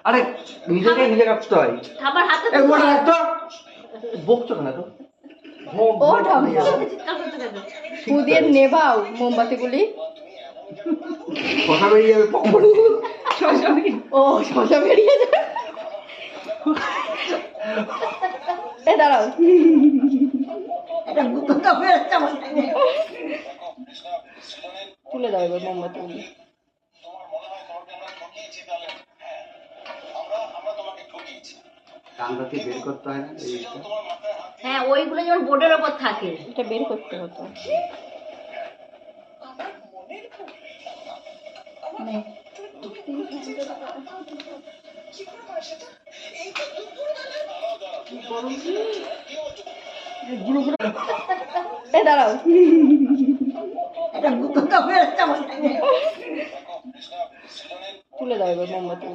আরে নিজেকে নিজে কাটতে হয়। খাবার হাতে এই মোটা রাখতো বকছো না তো ও ঠাম্মা চিৎকার করতে থাকবে। ফু দিয়ে নেভাও মোমবাতিগুলি। কথা বেরিয়ে যাবে পক করে। ও শশা বেরিয়ে যায়। এ দাঁড়াও এটা বুদ্ধটা হয়ে যাচ্ছে আমার সাথে। তুলে দাও এবার মোমবাতিগুলি। কানটাকে বের করতে হয় না এইটা। হ্যাঁ ওইগুলো যেমন বোর্ডের ওপর থাকে। এটা বের করতে হতো। নে। এ দাঁড়াও এটা বুদ্ধটা হয়ে যাচ্ছে আমার সাথে। তুলে দাও এবার মোমবাতিগুলি।